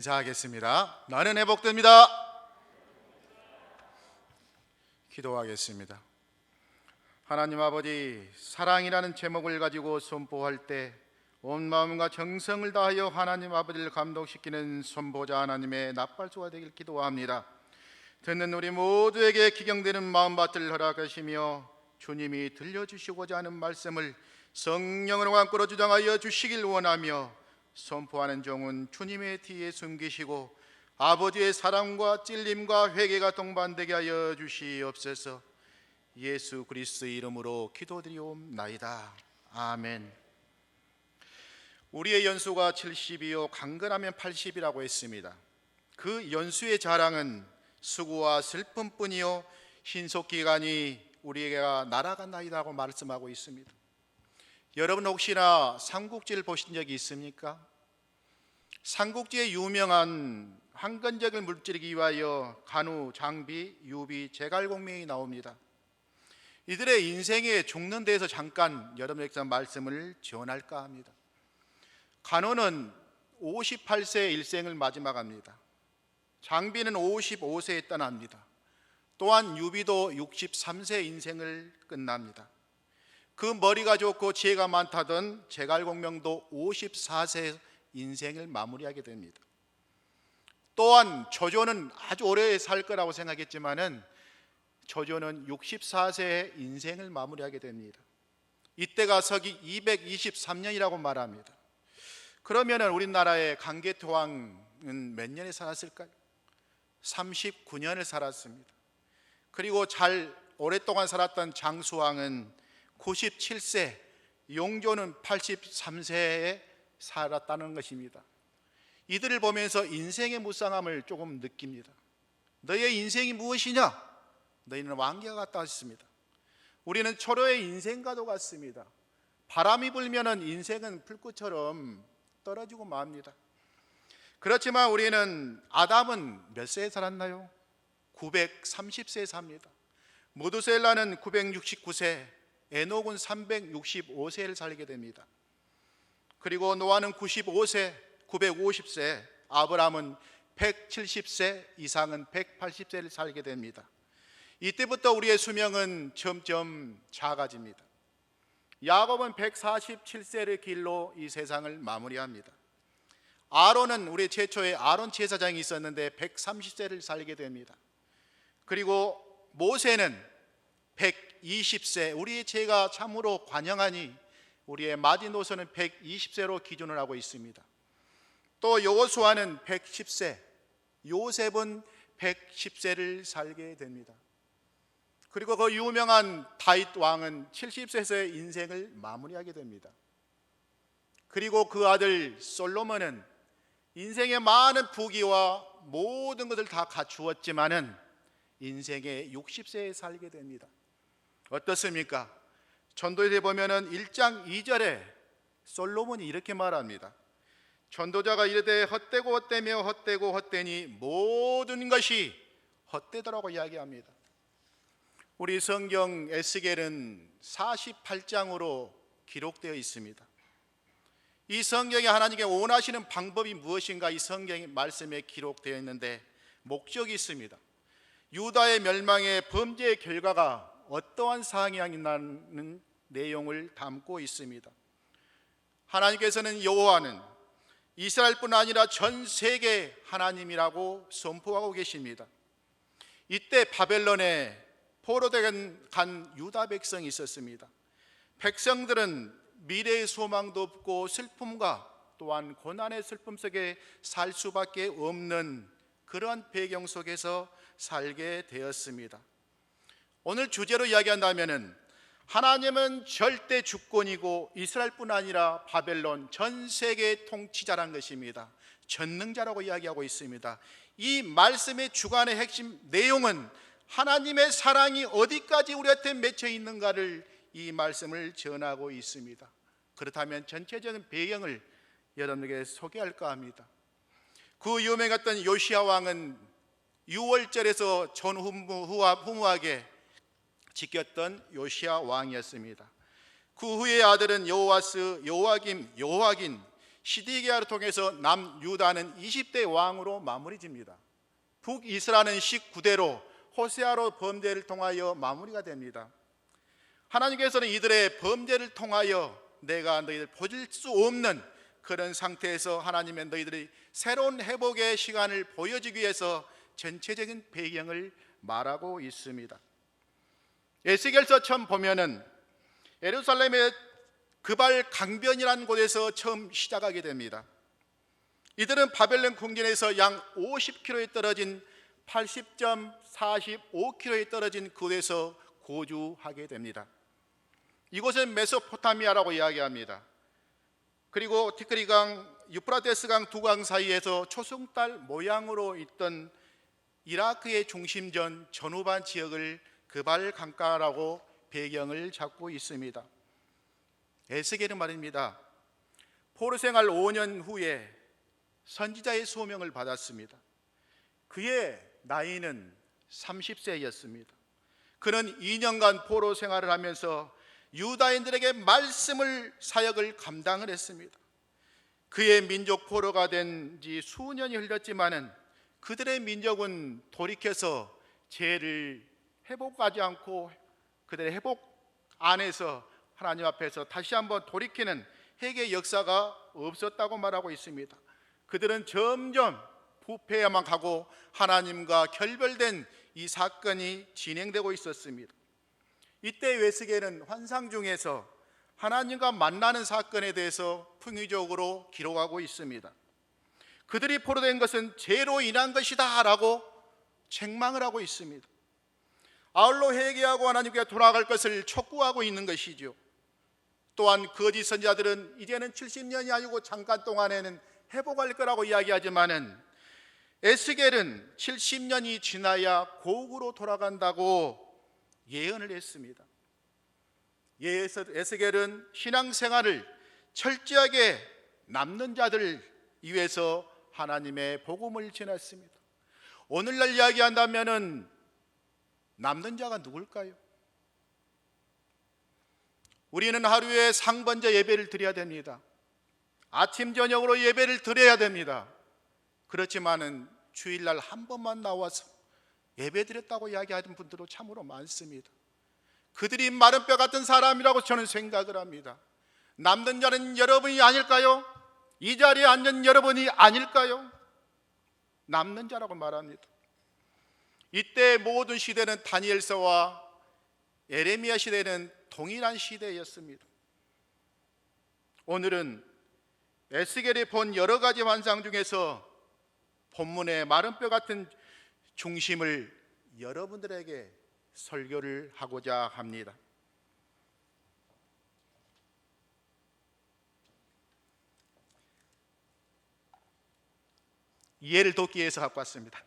인사하겠습니다. 나는 회복됩니다. 기도하겠습니다. 하나님 아버지, 사랑이라는 제목을 가지고 선포할 때 온 마음과 정성을 다하여 하나님 아버지를 감동시키는 선포자 하나님의 나팔수가 되길 기도합니다. 듣는 우리 모두에게 기경되는 마음밭을 허락하시며 주님이 들려주시고자 하는 말씀을 성령으로 안고로 주장하여 주시길 원하며, 선포하는 종은 주님의 뒤에 숨기시고 아버지의 사랑과 찔림과 회개가 동반되게 하여 주시옵소서. 예수 그리스도의 이름으로 기도드리옵나이다. 아멘. 우리의 연수가 70이요 강건하면 80이라고 했습니다. 그 연수의 자랑은 수고와 슬픔뿐이요 신속기간이 우리가 날아간나이다고 말씀하고 있습니다. 여러분 혹시나 삼국지를 보신 적이 있습니까? 삼국지의 유명한 황건적을 물찌르기 위하여 간우, 장비, 유비, 제갈공명이 나옵니다. 이들의 인생에 죽는 데에서 잠깐 여러분에게 말씀을 전할까 합니다. 간우는 58세 일생을 마지막합니다. 장비는 55세에 떠납니다. 또한 유비도 63세 인생을 끝납니다. 그 머리가 좋고 지혜가 많다던 제갈공명도 54세 인생을 마무리하게 됩니다. 또한 조조는 아주 오래 살 거라고 생각했지만은 조조는 64세의 인생을 마무리하게 됩니다. 이때가 서기 223년이라고 말합니다. 그러면 우리나라의 강개토왕은 몇 년에 살았을까요? 39년을 살았습니다. 그리고 잘 오랫동안 살았던 장수왕은 97세, 용조는 83세에 살았다는 것입니다. 이들을 보면서 인생의 무쌍함을 조금 느낍니다. 너의 인생이 무엇이냐? 너희는 왕기와 같다 했습니다. 우리는 초로의 인생과도 같습니다. 바람이 불면 인생은 불꽃처럼 떨어지고 맙니다. 그렇지만 우리는 아담은 몇 세에 살았나요? 930세에 삽니다. 모두셀라는 969세, 에녹은 365세를 살게 됩니다. 그리고 노아는 95세, 950세, 아브라함은 170세, 이상은 180세를 살게 됩니다. 이때부터 우리의 수명은 점점 작아집니다. 야곱은 147세를 길로 이 세상을 마무리합니다. 아론은 우리 최초의 아론 제사장이 있었는데 130세를 살게 됩니다. 그리고 모세는 120세, 우리의 죄가 참으로 관영하니 우리의 마지노선은 120세로 기준을 하고 있습니다. 또 여호수아는 110세, 요셉은 110세를 살게 됩니다. 그리고 그 유명한 다윗 왕은 70세에서 인생을 마무리하게 됩니다. 그리고 그 아들 솔로몬은 인생의 많은 부귀와 모든 것을 다 갖추었지만은 인생의 60세에 살게 됩니다. 어떻습니까? 전도에 보면은 1장 2절에 솔로몬이 이렇게 말합니다. 전도자가 이르되 헛되고 헛되며 헛되고 헛되니 모든 것이 헛되더라고 이야기합니다. 우리 성경 에스겔은 48장으로 기록되어 있습니다. 이 성경에 하나님께 원하시는 방법이 무엇인가 이 성경의 말씀에 기록되어 있는데 목적이 있습니다. 유다의 멸망의 범죄의 결과가 어떠한 상황이냐는 내용을 담고 있습니다. 하나님께서는 여호와는 이스라엘뿐 아니라 전 세계 하나님이라고 선포하고 계십니다. 이때 바벨론에 포로된 간 유다 백성이 있었습니다. 백성들은 미래의 소망도 없고 슬픔과 또한 고난의 슬픔 속에 살 수밖에 없는 그러한 배경 속에서 살게 되었습니다. 오늘 주제로 이야기한다면 하나님은 절대 주권이고 이스라엘뿐 아니라 바벨론 전 세계 통치자라는 것입니다. 전능자라고 이야기하고 있습니다. 이 말씀의 주관의 핵심 내용은 하나님의 사랑이 어디까지 우리한테 맺혀 있는가를 이 말씀을 전하고 있습니다. 그렇다면 전체적인 배경을 여러분에게 소개할까 합니다. 그 유명했던 요시야 왕은 6월절에서 전후무하게 지켰던 요시야 왕이었습니다. 그 후의 아들은 여호아스, 요아김, 요화긴, 시디기야를 통해서 남유다는 20대 왕으로 마무리집니다. 북이스라엘은 19대로 호세아로 범죄를 통하여 마무리가 됩니다. 하나님께서는 이들의 범죄를 통하여 내가 너희들 보질 수 없는 그런 상태에서 하나님의 너희들이 새로운 회복의 시간을 보여주기 위해서 전체적인 배경을 말하고 있습니다. 에스겔서 처음 보면은 예루살렘의 그발 강변이라는 곳에서 처음 시작하게 됩니다. 이들은 바벨론 궁전에서 약 50km에 떨어진 80.45km에 떨어진 그곳에서 거주하게 됩니다. 이곳은 메소포타미아라고 이야기합니다. 그리고 티그리강, 유프라테스강 두 강 사이에서 초승달 모양으로 있던 이라크의 중심전 전후반 지역을 그발 강가라고 배경을 잡고 있습니다. 에스겔은 말입니다. 포로 생활 5년 후에 선지자의 소명을 받았습니다. 그의 나이는 30세였습니다. 그는 2년간 포로 생활을 하면서 유다인들에게 말씀을 사역을 감당을 했습니다. 그의 민족 포로가 된 지 수년이 흘렀지만은 그들의 민족은 돌이켜서 죄를 회복하지 않고 그들의 회복 안에서 하나님 앞에서 다시 한번 돌이키는 회개 역사가 없었다고 말하고 있습니다. 그들은 점점 부패야만 가고 하나님과 결별된 이 사건이 진행되고 있었습니다. 이때 에스겔은 환상 중에서 하나님과 만나는 사건에 대해서 풍의적으로 기록하고 있습니다. 그들이 포로된 것은 죄로 인한 것이다 라고 책망을 하고 있습니다. 아울러 회개하고 하나님께 돌아갈 것을 촉구하고 있는 것이죠. 또한 거짓 선지자들은 이제는 70년이 아니고 잠깐 동안에는 회복할 거라고 이야기하지만은 에스겔은 70년이 지나야 고국으로 돌아간다고 예언을 했습니다. 에스겔은 신앙생활을 철저하게 남는 자들을 위해서 하나님의 복음을 전했습니다. 오늘날 이야기한다면은 남는 자가 누굴까요? 우리는 하루에 상번제 예배를 드려야 됩니다. 아침 저녁으로 예배를 드려야 됩니다. 그렇지만은 주일날 한 번만 나와서 예배 드렸다고 이야기하는 분들도 참으로 많습니다. 그들이 마른 뼈 같은 사람이라고 저는 생각을 합니다. 남는 자는 여러분이 아닐까요? 이 자리에 앉은 여러분이 아닐까요? 남는 자라고 말합니다. 이때 모든 시대는 다니엘서와 예레미야 시대는 동일한 시대였습니다. 오늘은 에스겔이 본 여러 가지 환상 중에서 본문의 마른 뼈 같은 중심을 여러분들에게 설교를 하고자 합니다. 이해를 돕기 위해서 갖고 왔습니다.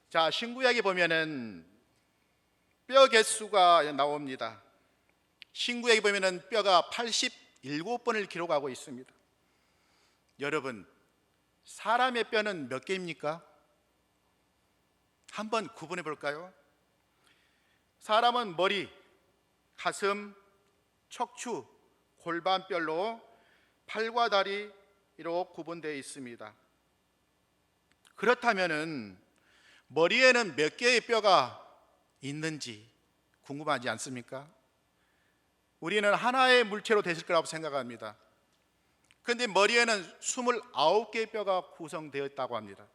자, 신구약에 보면은 뼈 개수가 나옵니다. 신구약에 보면은 뼈가 87번을 기록하고 있습니다. 여러분, 사람의 뼈는 몇 개입니까? 한번 구분해 볼까요? 사람은 머리, 가슴, 척추, 골반뼈로 팔과 다리로 구분되어 있습니다. 그렇다면은 머리에는 몇 개의 뼈가 있는지 궁금하지 않습니까? 우리는 하나의 물체로 되실 거라고 생각합니다. 그런데 머리에는 29개의 뼈가 구성되어 있다고 합니다.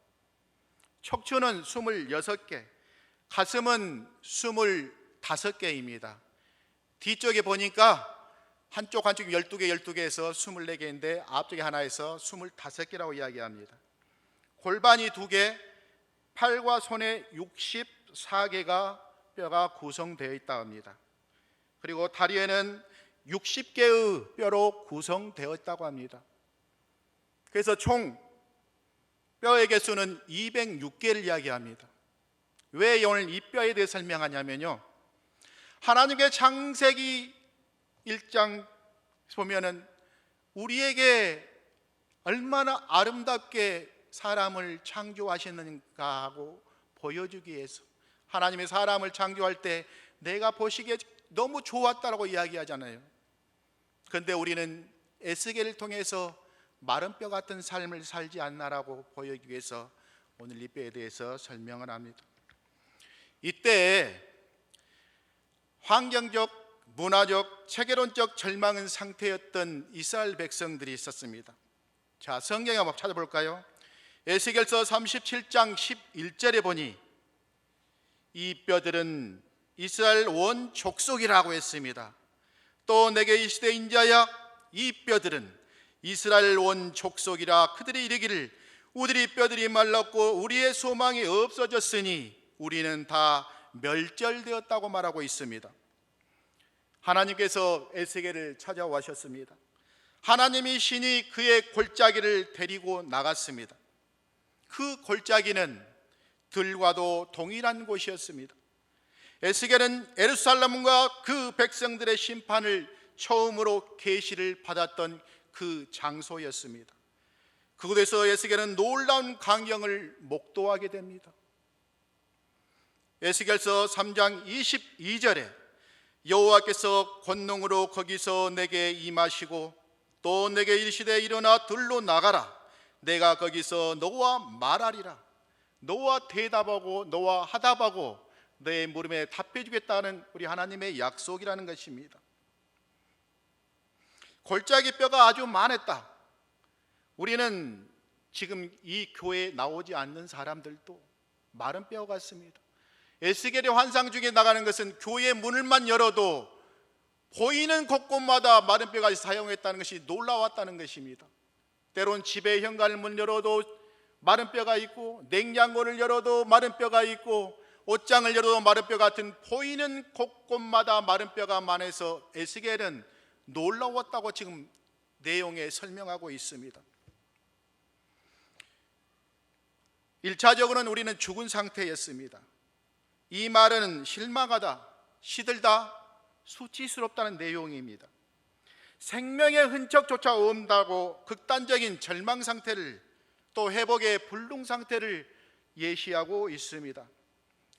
척추는 26개, 가슴은 25개입니다. 뒤쪽에 보니까 한쪽 12개에서 24개인데 앞쪽에 하나에서 25개라고 이야기합니다. 골반이 2개, 팔과 손에 64개가 뼈가 구성되어 있다고 합니다. 그리고 다리에는 60개의 뼈로 구성되어 있다고 합니다. 그래서 총 뼈의 개수는 206개를 이야기합니다. 왜 오늘 이 뼈에 대해 설명하냐면요, 하나님의 창세기 1장 보면은 우리에게 얼마나 아름답게 사람을 창조하셨는가 하고 보여주기 위해서, 하나님의 사람을 창조할 때 내가 보시기에 너무 좋았다라고 이야기하잖아요. 그런데 우리는 에스겔을 통해서 마른 뼈 같은 삶을 살지 않나라고 보이기 위해서 오늘 이 뼈에 대해서 설명을 합니다. 이때 환경적, 문화적, 체계론적 절망은 상태였던 이스라엘 백성들이 있었습니다. 자, 성경에 한번 찾아볼까요? 에스겔서 37장 11절에 보니 이 뼈들은 이스라엘 온 족속이라고 했습니다. 또 내게 이르시되 인자야, 이 뼈들은 이스라엘 온 족속이라. 그들이 이르기를 우리 뼈들이 말랐고 우리의 소망이 없어졌으니 우리는 다 멸절되었다고 말하고 있습니다. 하나님께서 에스겔을 찾아오셨습니다. 하나님이 신이 그의 골짜기를 데리고 나갔습니다. 그 골짜기는 들과도 동일한 곳이었습니다. 에스겔은 예루살렘과 그 백성들의 심판을 처음으로 계시를 받았던 그 장소였습니다. 그곳에서 에스겔은 놀라운 광경을 목도하게 됩니다. 에스겔서 3장 22절에 여호와께서 권능으로 거기서 내게 임하시고 또 내게 이르시되 일어나 들로 나가라. 내가 거기서 너와 말하리라. 너와 대답하고 너와 하답하고 너의 물음에 답해 주겠다는 우리 하나님의 약속이라는 것입니다. 골짜기 뼈가 아주 많았다. 우리는 지금 이 교회에 나오지 않는 사람들도 마른 뼈 같습니다. 에스겔의 환상 중에 나가는 것은 교회의 문을만 열어도 보이는 곳곳마다 마른 뼈가 사용했다는 것이 놀라웠다는 것입니다. 때론 집의 현관문 열어도 마른 뼈가 있고, 냉장고를 열어도 마른 뼈가 있고, 옷장을 열어도 마른 뼈 같은 보이는 곳곳마다 마른 뼈가 많아서 에스겔은 놀라웠다고 지금 내용에 설명하고 있습니다. 1차적으로는 우리는 죽은 상태였습니다. 이 말은 실망하다, 시들다, 수치스럽다는 내용입니다. 생명의 흔적조차 없다고 극단적인 절망 상태를, 또 회복의 불능 상태를 예시하고 있습니다.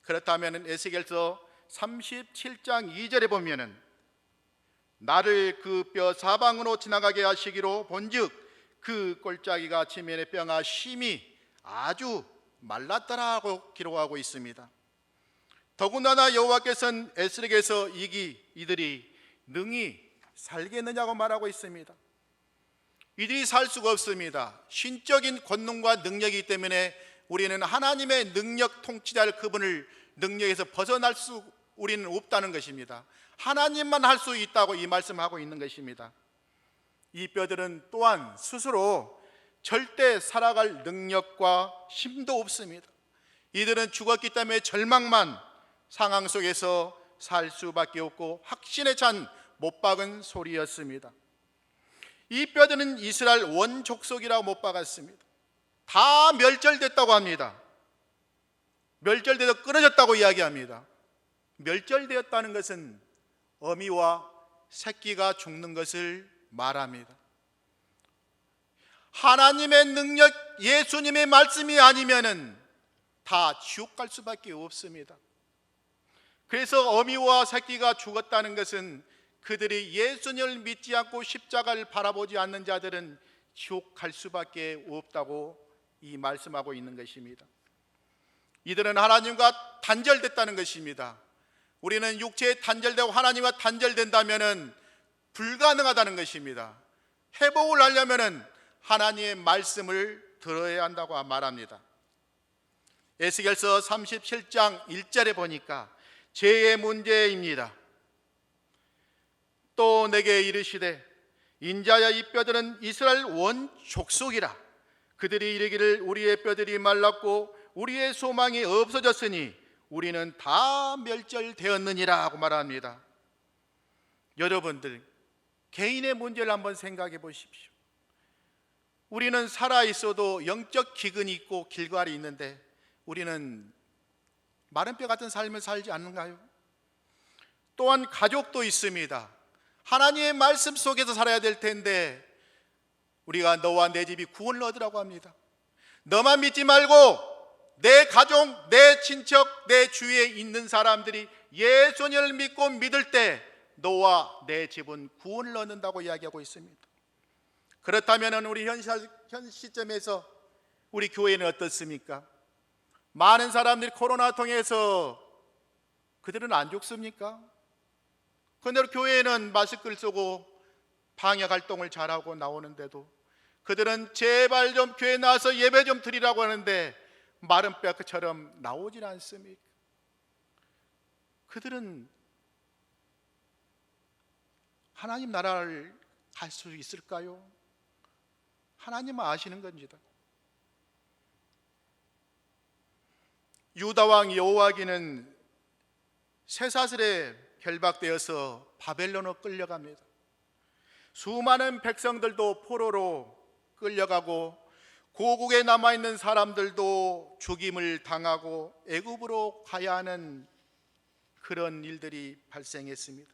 그렇다면 에스겔서 37장 2절에 보면은 나를 그 뼈 사방으로 지나가게 하시기로 본즉 그 골짜기가 지면의 뼈가 심히 아주 말랐더라고 기록하고 있습니다. 더군다나 여호와께서는 에스겔에서 이들이 능히 살겠느냐고 말하고 있습니다. 이들이 살 수가 없습니다. 신적인 권능과 능력이기 때문에 우리는 하나님의 능력 통치자를 그분을 능력에서 벗어날 수 우리는 없다는 것입니다. 하나님만 할 수 있다고 이 말씀하고 있는 것입니다. 이 뼈들은 또한 스스로 절대 살아갈 능력과 힘도 없습니다. 이들은 죽었기 때문에 절망만 상황 속에서 살 수밖에 없고 확신에 찬 못 박은 소리였습니다. 이 뼈들은 이스라엘 원 족속이라고 못 박았습니다. 다 멸절됐다고 합니다. 멸절돼서 끊어졌다고 이야기합니다. 멸절되었다는 것은 어미와 새끼가 죽는 것을 말합니다. 하나님의 능력, 예수님의 말씀이 아니면은 다 지옥 갈 수밖에 없습니다. 그래서 어미와 새끼가 죽었다는 것은 그들이 예수님을 믿지 않고 십자가를 바라보지 않는 자들은 지옥 갈 수밖에 없다고 이 말씀하고 있는 것입니다. 이들은 하나님과 단절됐다는 것입니다. 우리는 육체에 단절되고 하나님과 단절된다면 불가능하다는 것입니다. 회복을 하려면 하나님의 말씀을 들어야 한다고 말합니다. 에스겔서 37장 1절에 보니까 죄의 문제입니다. 또 내게 이르시되 인자야 이 뼈들은 이스라엘 원 족속이라. 그들이 이르기를 우리의 뼈들이 말랐고 우리의 소망이 없어졌으니 우리는 다 멸절되었느니라 하고 말합니다. 여러분들 개인의 문제를 한번 생각해 보십시오. 우리는 살아 있어도 영적 기근이 있고 길갈이 있는데 우리는 마른 뼈 같은 삶을 살지 않는가요? 또한 가족도 있습니다. 하나님의 말씀 속에서 살아야 될 텐데 우리가 너와 내 집이 구원을 얻으라고 합니다. 너만 믿지 말고 내 가족, 내 친척, 내 주위에 있는 사람들이 예수님을 믿고 믿을 때 너와 내 집은 구원을 얻는다고 이야기하고 있습니다. 그렇다면 우리 현 시점에서 우리 교회는 어떻습니까? 많은 사람들이 코로나 통해서 그들은 안 죽습니까? 그런데 교회는 마스크를 쓰고 방역 활동을 잘하고 나오는데도 그들은 제발 좀 교회 나와서 예배 좀 드리라고 하는데 마른 뼈처럼 나오질 않습니까? 그들은 하나님 나라를 갈 수 있을까요? 하나님은 아시는 겁니다. 유다 왕 여호와기는 쇠사슬에 결박되어서 바벨론으로 끌려갑니다. 수많은 백성들도 포로로 끌려가고 고국에 남아있는 사람들도 죽임을 당하고 애굽으로 가야 하는 그런 일들이 발생했습니다.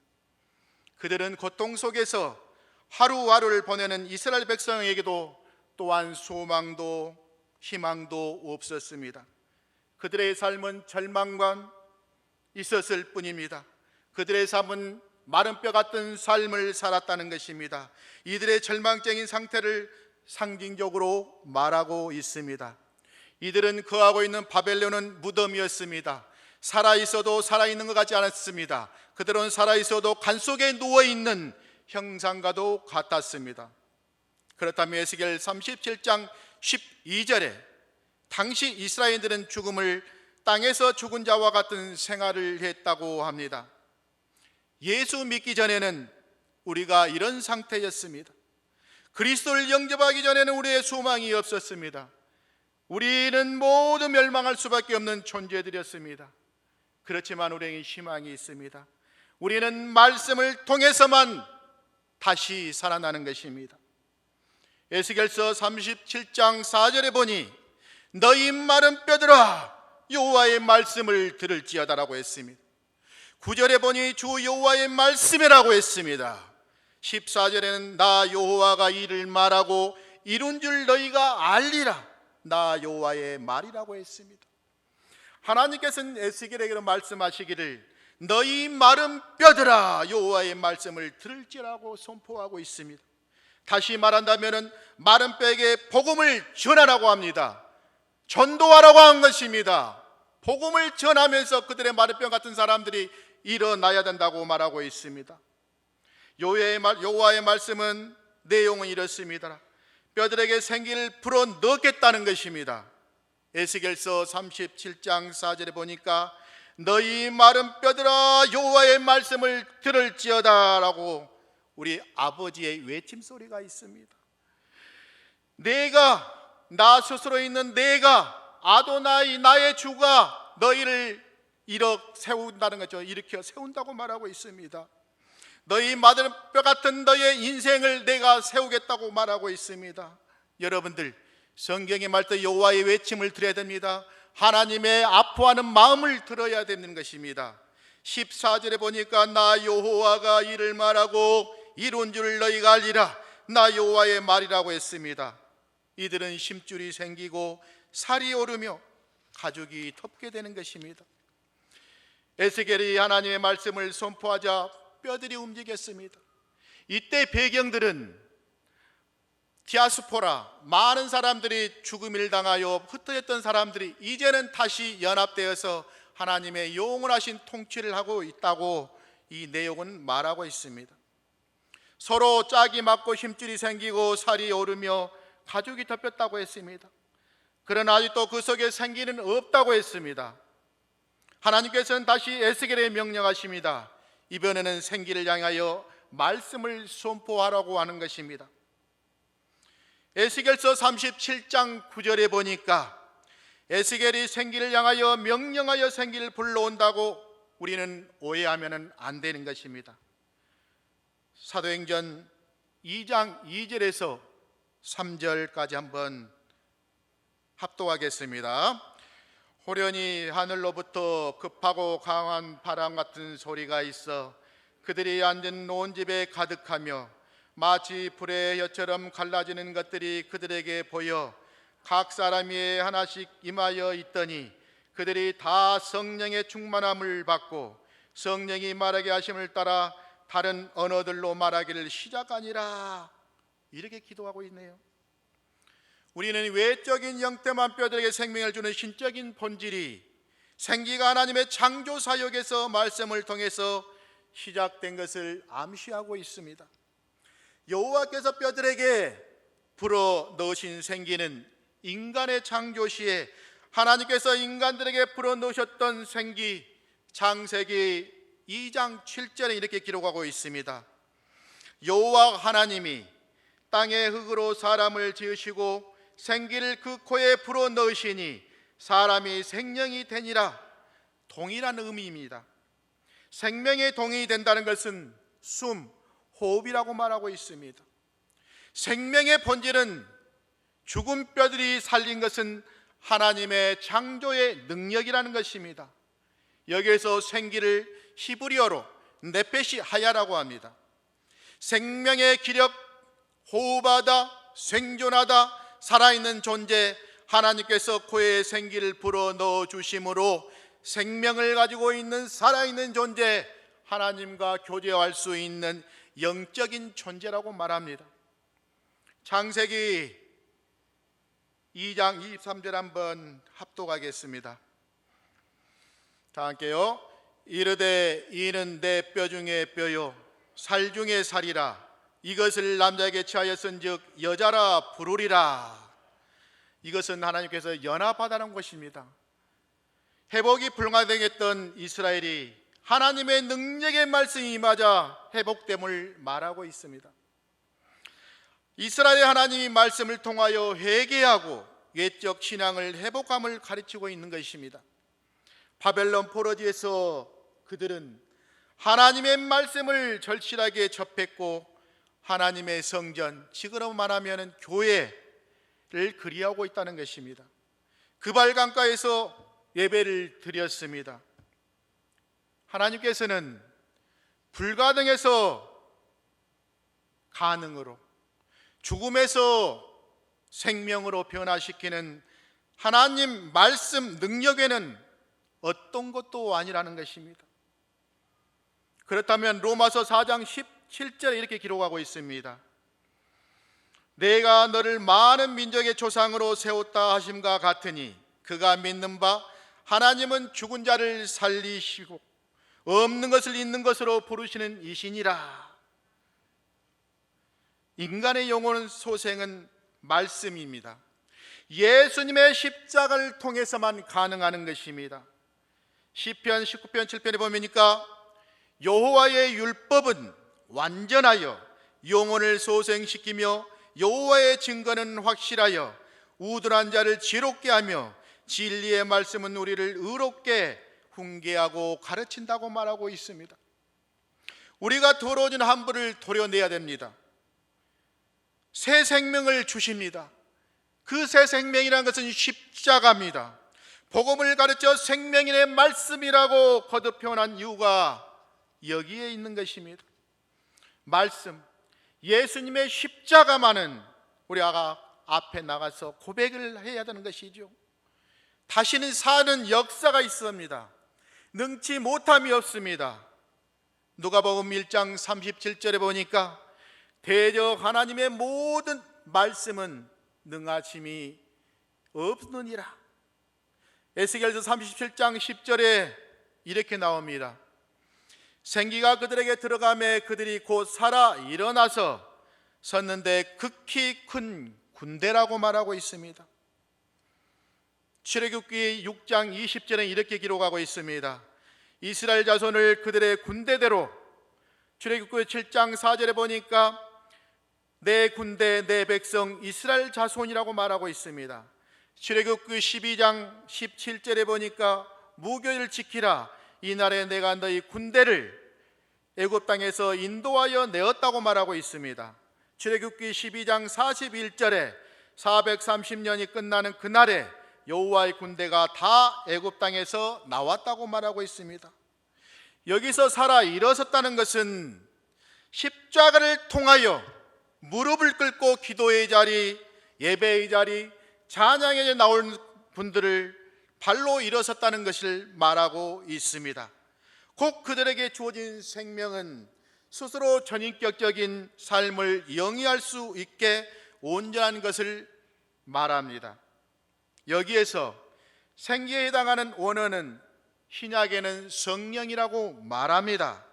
그들은 고통 속에서 하루하루를 보내는 이스라엘 백성에게도 또한 소망도 희망도 없었습니다. 그들의 삶은 절망감 있었을 뿐입니다. 그들의 삶은 마른 뼈 같은 삶을 살았다는 것입니다. 이들의 절망적인 상태를 상징적으로 말하고 있습니다. 이들은 거하고 있는 바벨론은 무덤이었습니다. 살아있어도 살아있는 것 같지 않았습니다. 그들은 살아있어도 간 속에 누워있는 형상과도 같았습니다. 그렇다면 에스겔 37장 12절에 당시 이스라엘들은 죽음을 땅에서 죽은 자와 같은 생활을 했다고 합니다. 예수 믿기 전에는 우리가 이런 상태였습니다. 그리스도를 영접하기 전에는 우리의 소망이 없었습니다. 우리는 모두 멸망할 수밖에 없는 존재들이었습니다. 그렇지만 우리에게 희망이 있습니다. 우리는 말씀을 통해서만 다시 살아나는 것입니다. 에스겔서 37장 4절에 보니 너희 마른 뼈들아 여호와의 말씀을 들을지어다라고 했습니다. 9절에 보니 주 여호와의 말씀이라고 했습니다. 14절에는 나 여호와가 이를 말하고 이룬 줄 너희가 알리라 나 여호와의 말이라고 했습니다. 하나님께서는 에스겔에게 말씀하시기를 너희 마른 뼈들아 여호와의 말씀을 들을지라고 선포하고 있습니다. 다시 말한다면 마른 뼈에게 복음을 전하라고 합니다. 전도하라고 한 것입니다. 복음을 전하면서 그들의 마른 뼈 같은 사람들이 일어나야 된다고 말하고 있습니다. 여호와의 말씀은 내용은 이렇습니다. 뼈들에게 생기를 불어 넣겠다는 것입니다. 에스겔서 37장 4절에 보니까 너희 마른 뼈들아 여호와의 말씀을 들을지어다 라고 우리 아버지의 외침소리가 있습니다. 나 스스로 있는 내가 아도나이 나의 주가 너희를 세운다는 거죠. 일으켜 세운다고 말하고 있습니다. 너희 마른 뼈 같은 너의 인생을 내가 세우겠다고 말하고 있습니다. 여러분들 성경의 말도 여호와의 외침을 들어야 됩니다. 하나님의 아파하는 마음을 들어야 되는 것입니다. 14절에 보니까 나 여호와가 이를 말하고 이룬 줄 너희가 알리라 나 여호와의 말이라고 했습니다. 이들은 심줄이 생기고 살이 오르며 가죽이 덮게 되는 것입니다. 에스겔이 하나님의 말씀을 선포하자 뼈들이 움직였습니다. 이때 배경들은 디아스포라, 많은 사람들이 죽음을 당하여 흩어졌던 사람들이 이제는 다시 연합되어서 하나님의 영원하신 통치를 하고 있다고 이 내용은 말하고 있습니다. 서로 짝이 맞고 힘줄이 생기고 살이 오르며 가죽이 덮였다고 했습니다. 그러나 아직도 그 속에 생기는 없다고 했습니다. 하나님께서는 다시 에스겔에 명령하십니다. 이번에는 생기를 향하여 말씀을 선포하라고 하는 것입니다. 에스겔서 37장 9절에 보니까 에스겔이 생기를 향하여 명령하여 생기를 불러온다고 우리는 오해하면 안 되는 것입니다. 사도행전 2장 2절에서 3절까지 한번 합독하겠습니다. 호련히 하늘로부터 급하고 강한 바람 같은 소리가 있어 그들이 앉은 온 집에 가득하며 마치 불의 혀처럼 갈라지는 것들이 그들에게 보여 각 사람이 하나씩 임하여 있더니 그들이 다 성령의 충만함을 받고 성령이 말하게 하심을 따라 다른 언어들로 말하기를 시작하니라. 이렇게 기도하고 있네요. 우리는 외적인 영태만 뼈들에게 생명을 주는 신적인 본질이 생기가 하나님의 창조 사역에서 말씀을 통해서 시작된 것을 암시하고 있습니다. 여호와께서 뼈들에게 불어 넣으신 생기는 인간의 창조 시에 하나님께서 인간들에게 불어 넣으셨던 생기, 창세기 2장 7절에 이렇게 기록하고 있습니다. 여호와 하나님이 땅의 흙으로 사람을 지으시고 생기를 그 코에 불어 넣으시니 사람이 생명이 되니라. 동일한 의미입니다. 생명의 동이 된다는 것은 숨, 호흡이라고 말하고 있습니다. 생명의 본질은 죽은 뼈들이 살린 것은 하나님의 창조의 능력이라는 것입니다. 여기에서 생기를 히브리어로 네페시 하야라고 합니다. 생명의 기력, 호흡하다, 생존하다, 살아있는 존재, 하나님께서 코에 생기를 불어 넣어 주심으로 생명을 가지고 있는 살아있는 존재, 하나님과 교제할 수 있는 영적인 존재라고 말합니다. 창세기 2장 23절 한번 합독하겠습니다. 다 함께요. 이르되 이는 내 뼈 중에 뼈요 살 중에 살이라. 이것을 남자에게 취하였은즉 여자라 부르리라. 이것은 하나님께서 연합하다는 것입니다. 회복이 불가능했던 이스라엘이 하나님의 능력의 말씀이 임하자 회복됨을 말하고 있습니다. 이스라엘의 하나님이 말씀을 통하여 회개하고 옛적 신앙을 회복함을 가르치고 있는 것입니다. 바벨론 포로지에서 그들은 하나님의 말씀을 절실하게 접했고 하나님의 성전, 지금으로 말하면 교회를 그리하고 있다는 것입니다. 그발 강가에서 예배를 드렸습니다. 하나님께서는 불가능에서 가능으로, 죽음에서 생명으로 변화시키는 하나님 말씀 능력에는 어떤 것도 아니라는 것입니다. 그렇다면 로마서 4장 17절에 이렇게 기록하고 있습니다. 내가 너를 많은 민족의 조상으로 세웠다 하심과 같으니 그가 믿는 바 하나님은 죽은 자를 살리시고 없는 것을 있는 것으로 부르시는 이시니라. 인간의 영혼 소생은 말씀입니다. 예수님의 십자가를 통해서만 가능한 것입니다. 시편 19편 7편에 보니까 여호와의 율법은 완전하여 영혼을 소생시키며 여호와의 증거는 확실하여 우둔한 자를 지롭게 하며 진리의 말씀은 우리를 의롭게 훈계하고 가르친다고 말하고 있습니다. 우리가 더러워진 함부를 도려내야 됩니다. 새 생명을 주십니다. 그 새 생명이라는 것은 십자가입니다. 복음을 가르쳐 생명인의 말씀이라고 거듭 표현한 이유가 여기에 있는 것입니다. 말씀, 예수님의 십자가만은 우리가 앞에 나가서 고백을 해야 되는 것이죠. 다시는 사는 역사가 있습니다. 능치 못함이 없습니다. 누가복음 1장 37절에 보니까 대적 하나님의 모든 말씀은 능하심이 없느니라. 에스겔서 37장 10절에 이렇게 나옵니다. 생기가 그들에게 들어가매 그들이 곧 살아 일어나서 섰는데 극히 큰 군대라고 말하고 있습니다. 출애굽기 6장 20절에 이렇게 기록하고 있습니다. 이스라엘 자손을 그들의 군대대로, 출애굽기 7장 4절에 보니까 내 군대 내 백성 이스라엘 자손이라고 말하고 있습니다. 출애굽기 12장 17절에 보니까 무교를 지키라. 이날에 내가 너희 군대를 애굽 땅에서 인도하여 내었다고 말하고 있습니다. 출애굽기 12장 41절에 430년이 끝나는 그날에 여호와의 군대가 다 애굽 땅에서 나왔다고 말하고 있습니다. 여기서 살아 일어섰다는 것은 십자가를 통하여 무릎을 꿇고 기도의 자리, 예배의 자리, 찬양의 자리에 나올 분들을 발로 일어섰다는 것을 말하고 있습니다. 곧 그들에게 주어진 생명은 스스로 전인격적인 삶을 영위할 수 있게 온전한 것을 말합니다. 여기에서 생기에 해당하는 원어는 신약에는 성령이라고 말합니다.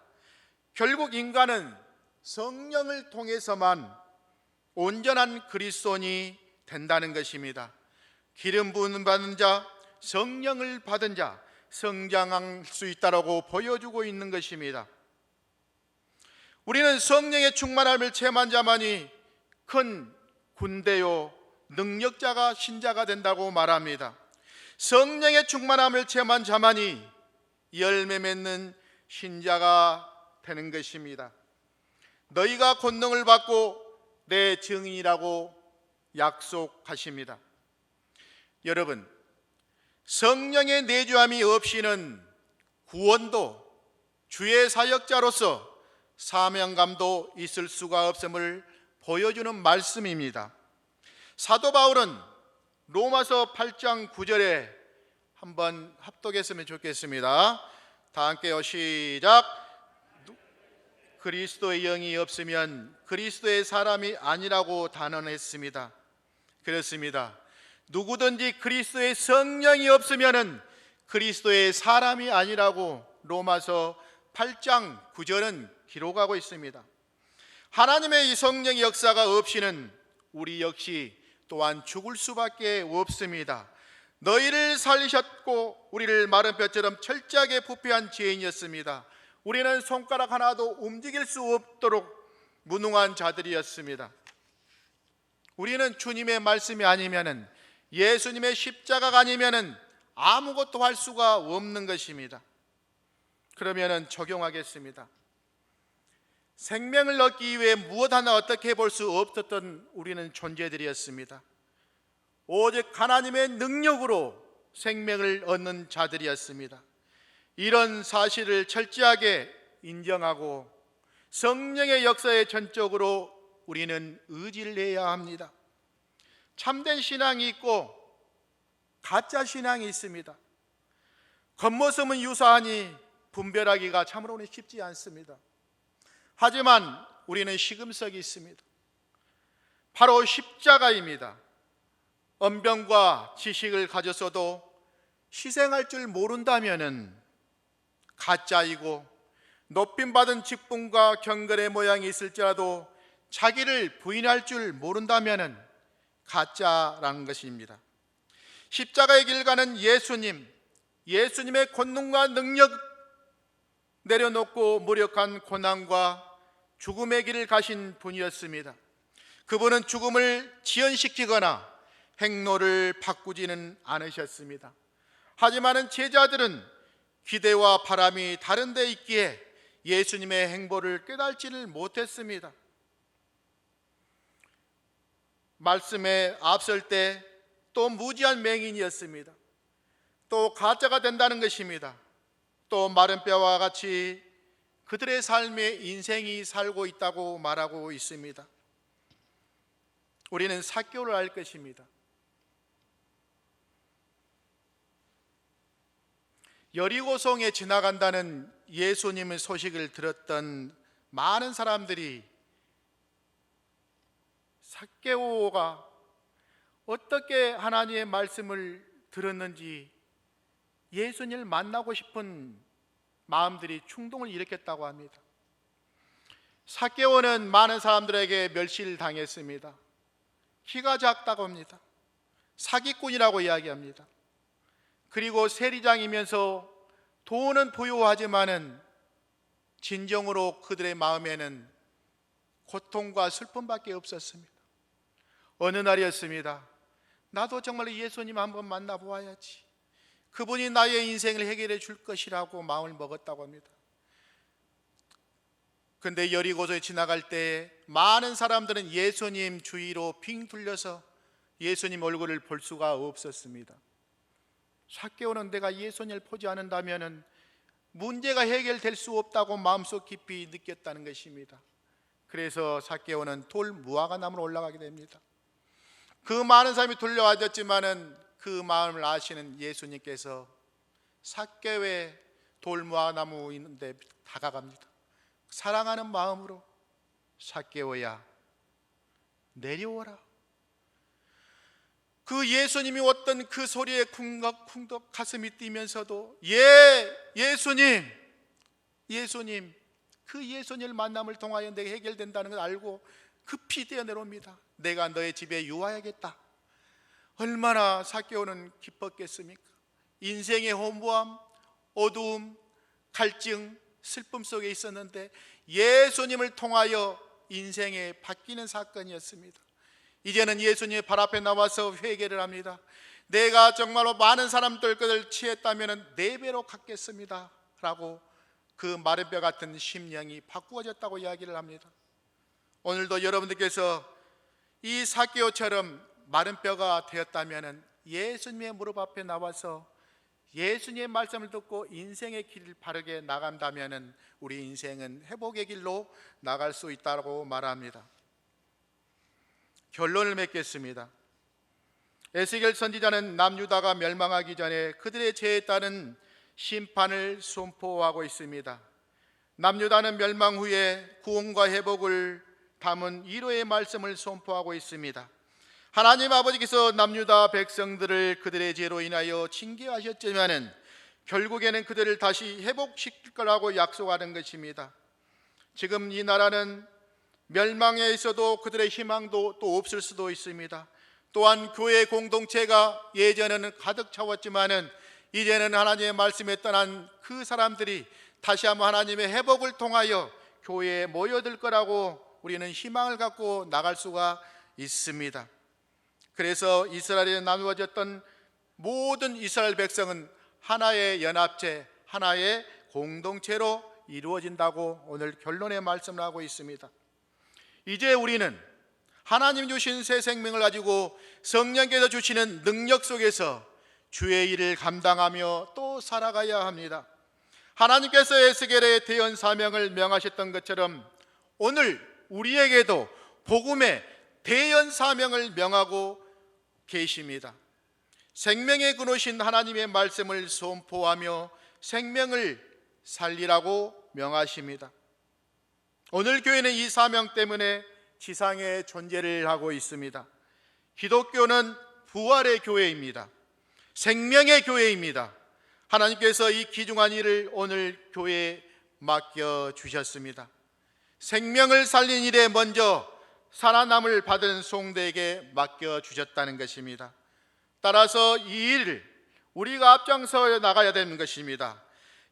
결국 인간은 성령을 통해서만 온전한 그리스도인이 된다는 것입니다. 기름 부음 받은 자, 성령을 받은 자, 성장할 수 있다라고 보여주고 있는 것입니다. 우리는 성령의 충만함을 체험한 자만이 큰 군대요 능력자가 신자가 된다고 말합니다. 성령의 충만함을 체험한 자만이 열매 맺는 신자가 되는 것입니다. 너희가 권능을 받고 내 증인이라고 약속하십니다. 여러분, 성령의 내주함이 없이는 구원도 주의 사역자로서 사명감도 있을 수가 없음을 보여주는 말씀입니다. 사도 바울은 로마서 8장 9절에 한번 합독했으면 좋겠습니다. 다 함께요. 시작. 그리스도의 영이 없으면 그리스도의 사람이 아니라고 단언했습니다. 그렇습니다. 누구든지 그리스도의 성령이 없으면 그리스도의 사람이 아니라고 로마서 8장 9절은 기록하고 있습니다. 하나님의 이 성령의 역사가 없이는 우리 역시 또한 죽을 수밖에 없습니다. 너희를 살리셨고 우리를 마른 뼈처럼 철저하게 부패한 죄인이었습니다. 우리는 손가락 하나도 움직일 수 없도록 무능한 자들이었습니다. 우리는 주님의 말씀이 아니면은, 예수님의 십자가가 아니면은 아무것도 할 수가 없는 것입니다. 그러면은 적용하겠습니다. 생명을 얻기 위해 무엇 하나 어떻게 볼 수 없었던 우리는 존재들이었습니다. 오직 하나님의 능력으로 생명을 얻는 자들이었습니다. 이런 사실을 철저하게 인정하고 성령의 역사에 전적으로 우리는 의지를 해야 합니다. 참된 신앙이 있고 가짜 신앙이 있습니다. 겉모습은 유사하니 분별하기가 참으로는 쉽지 않습니다. 하지만 우리는 시금석이 있습니다. 바로 십자가입니다. 언변과 지식을 가졌어도 희생할 줄 모른다면은 가짜이고, 높임받은 직분과 경건의 모양이 있을지라도 자기를 부인할 줄 모른다면은 가짜라는 것입니다. 십자가의 길 가는 예수님, 예수님의 권능과 능력 내려놓고 무력한 고난과 죽음의 길을 가신 분이었습니다. 그분은 죽음을 지연시키거나 행로를 바꾸지는 않으셨습니다. 하지만 제자들은 기대와 바람이 다른 데 있기에 예수님의 행보를 깨달지를 못했습니다. 말씀에 앞설 때 또 무지한 맹인이었습니다. 또 가짜가 된다는 것입니다. 또 마른 뼈와 같이 그들의 삶에 인생이 살고 있다고 말하고 있습니다. 우리는 삭개오를 알 것입니다. 여리고성에 지나간다는 예수님의 소식을 들었던 많은 사람들이 삭개오가 어떻게 하나님의 말씀을 들었는지 예수님을 만나고 싶은 마음들이 충동을 일으켰다고 합니다. 삭개오는 많은 사람들에게 멸시를 당했습니다. 키가 작다고 합니다. 사기꾼이라고 이야기합니다. 그리고 세리장이면서 돈은 부유하지만은 진정으로 그들의 마음에는 고통과 슬픔밖에 없었습니다. 어느 날이었습니다. 나도 정말 예수님 한번 만나보아야지, 그분이 나의 인생을 해결해 줄 것이라고 마음을 먹었다고 합니다. 그런데 여리고서에 지나갈 때 많은 사람들은 예수님 주위로 빙 둘려서 예수님 얼굴을 볼 수가 없었습니다. 삭개오는 내가 예수님을 보지 않는다면 문제가 해결될 수 없다고 마음속 깊이 느꼈다는 것입니다. 그래서 삭개오는 돌 무화과나무로 올라가게 됩니다. 그 많은 사람이 돌려와졌지만은 그 마음을 아시는 예수님께서 삭개오의 돌 무화과나무 있는데 다가갑니다. 사랑하는 마음으로 삭개오야 내려오라. 그 예수님이 어떤 그 소리에 쿵덕쿵덕 가슴이 뛰면서도 예수님 그 예수님을 만남을 통하여 내가 해결된다는 걸 알고 급히 뛰어내려옵니다. 내가 너의 집에 유하야겠다. 얼마나 삭개오는 기뻤겠습니까? 인생의 허무함, 어두움, 갈증, 슬픔 속에 있었는데 예수님을 통하여 인생에 바뀌는 사건이었습니다. 이제는 예수님의 발 앞에 나와서 회개를 합니다. 내가 정말로 많은 사람들 것을 취했다면 4배로 갚겠습니다 라고 그 마른 뼈 같은 심령이 바꾸어졌다고 이야기를 합니다. 오늘도 여러분들께서 이 삭개오처럼 마른 뼈가 되었다면 예수님의 무릎 앞에 나와서 예수님의 말씀을 듣고 인생의 길을 바르게 나간다면 우리 인생은 회복의 길로 나갈 수 있다고 말합니다. 결론을 맺겠습니다. 에스겔 선지자는 남유다가 멸망하기 전에 그들의 죄에 따른 심판을 선포하고 있습니다. 남유다는 멸망 후에 구원과 회복을 담은 위로의 말씀을 선포하고 있습니다. 하나님 아버지께서 남유다 백성들을 그들의 죄로 인하여 징계하셨지만 결국에는 그들을 다시 회복시킬 거라고 약속하는 것입니다. 지금 이 나라는 멸망에 있어도 그들의 희망도 또 없을 수도 있습니다. 또한 교회 공동체가 예전에는 가득 차웠지만은 이제는 하나님의 말씀에 떠난 그 사람들이 다시 한번 하나님의 회복을 통하여 교회에 모여들 거라고 우리는 희망을 갖고 나갈 수가 있습니다. 그래서 이스라엘에 나누어졌던 모든 이스라엘 백성은 하나의 연합체, 하나의 공동체로 이루어진다고 오늘 결론의 말씀을 하고 있습니다. 이제 우리는 하나님 주신 새 생명을 가지고 성령께서 주시는 능력 속에서 주의 일을 감당하며 또 살아가야 합니다. 하나님께서 에스겔의 대언 사명을 명하셨던 것처럼 오늘 우리에게도 복음의 대언 사명을 명하고 계십니다. 생명의 근원이신 하나님의 말씀을 선포하며 생명을 살리라고 명하십니다. 오늘 교회는 이 사명 때문에 지상에 존재를 하고 있습니다. 기독교는 부활의 교회입니다. 생명의 교회입니다. 하나님께서 이 귀중한 일을 오늘 교회에 맡겨주셨습니다. 생명을 살린 일에 먼저 살아남을 받은 성도에게 맡겨주셨다는 것입니다. 따라서 이 일을 우리가 앞장서 나가야 되는 것입니다.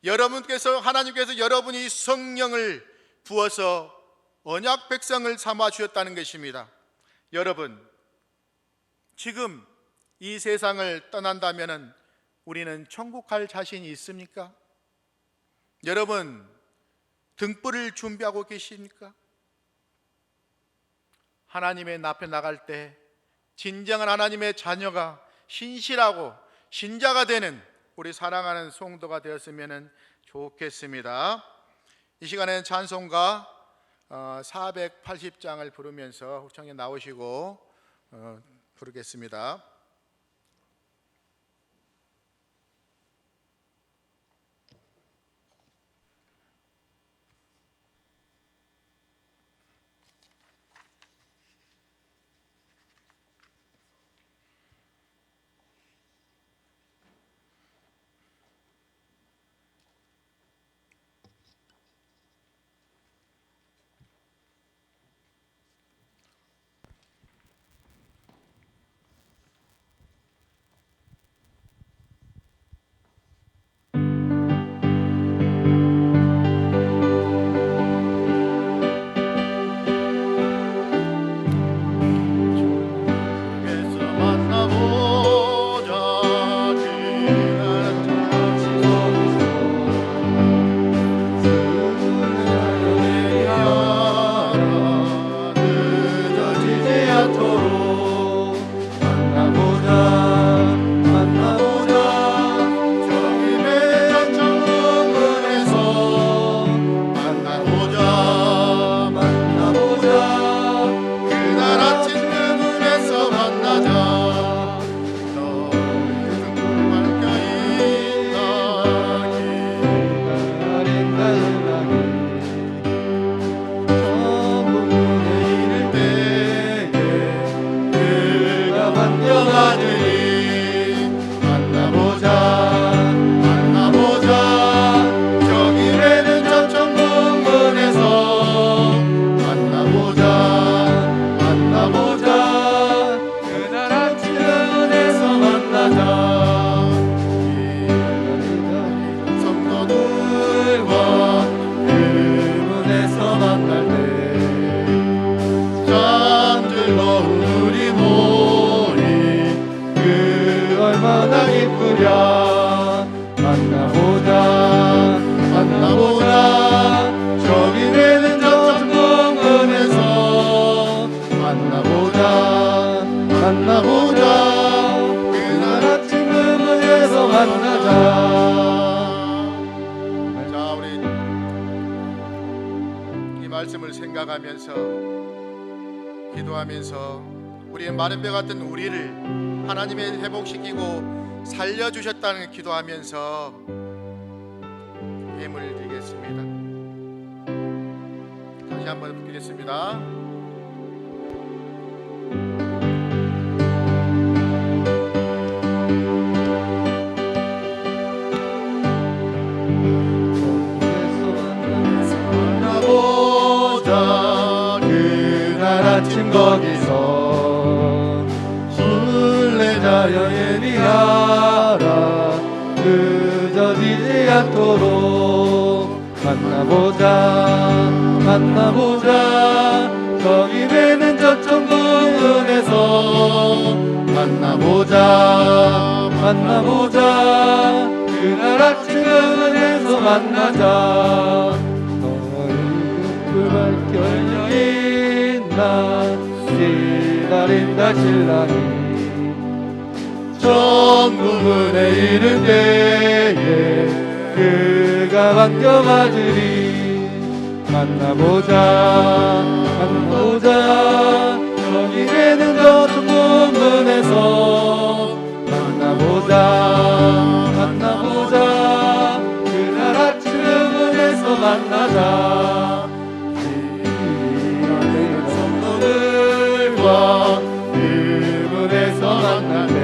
하나님께서 여러분이 성령을 부어서 언약 백성을 삼아 주셨다는 것입니다. 여러분, 지금 이 세상을 떠난다면 우리는 천국 갈 자신이 있습니까? 여러분, 등불을 준비하고 계십니까? 하나님의 앞에 나갈 때 진정한 하나님의 자녀가 신실하고 신자가 되는 우리 사랑하는 성도가 되었으면 좋겠습니다. 이 시간에는 찬송가 480장을 부르면서 후청에 나오시고 부르겠습니다. 만나자. 자, 우리 이 말씀을 생각하면서 기도하면서 우리의 마른 뼈 같은 우리를 하나님이 회복시키고 살려주셨다는 기도하면서 예물을 드리겠습니다. 다시 한번 드리겠습니다. 만나보자. 그날 아침 거기서 순례자여 예비하라. 늦어지지 않도록 만나보자. 만나보자. 저기 되는 저쪽 부근에서 만나보자. 만나보자. 그날 아침 그늘에서 만나자. 너의 그 밝혀 여인나 기다린다 신랑이 정부문에 이른 때에 그가 반겨맞으리. 만나보자. 만나보자. 저기 되는 저쪽 문문에서 만나보자. 만나보자. 그날 아침 문에서 만나자. 기다리는 성도들과 그 문에서 만나네.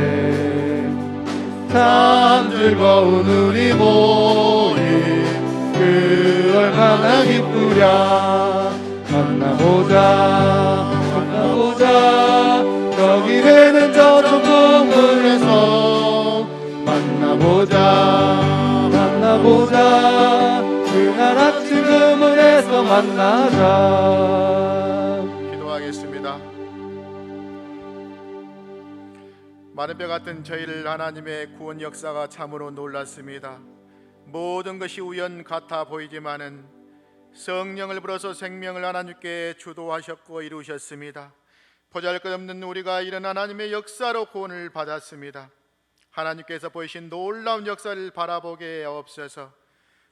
참 즐거운 우리 모임 그 얼마나 기쁘랴. 만나보자. 만나보자. 저기 되는 저쪽 문에서 만나보자. 만나보자. 그날 아침 그 문에서 만나자. 기도하겠습니다. 마른 뼈 같은 저희를 하나님의 구원 역사가 참으로 놀랐습니다. 모든 것이 우연 같아 보이지만은 성령을 불어서 생명을 하나님께 주도하셨고 이루셨습니다. 보잘것없는 우리가 이런 하나님의 역사로 구원을 받았습니다. 하나님께서 보이신 놀라운 역사를 바라보게 하옵소서.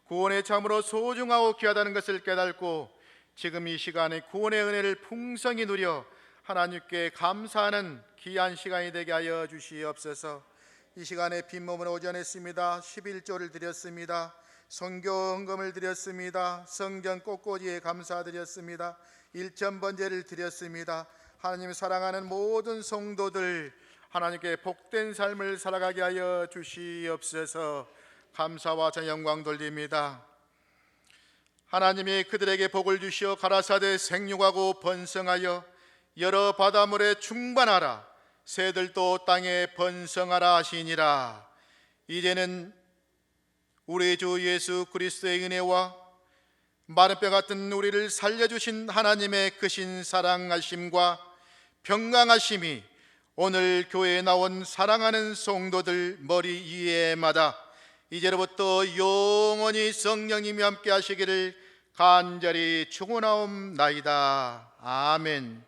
구원의 참으로 소중하고 귀하다는 것을 깨닫고 지금 이 시간에 구원의 은혜를 풍성히 누려 하나님께 감사하는 귀한 시간이 되게 하여 주시옵소서. 이 시간에 빈몸으로 오전했습니다. 11조를 드렸습니다. 선교 헌금을 드렸습니다. 성전 꽃꽂이에 감사드렸습니다. 일천번제를 드렸습니다. 하나님 사랑하는 모든 성도들 하나님께 복된 삶을 살아가게 하여 주시옵소서. 감사와 전 영광 돌립니다. 하나님이 그들에게 복을 주시어 가라사대 생육하고 번성하여 여러 바닷물에 충만하라. 새들도 땅에 번성하라 하시니라. 이제는 우리 주 예수 그리스도의 은혜와 마른 뼈 같은 우리를 살려주신 하나님의 크신 사랑하심과 평강하심이 오늘 교회에 나온 사랑하는 성도들 머리 위에마다 이제로부터 영원히 성령님이 함께 하시기를 간절히 축원하옵나이다. 아멘.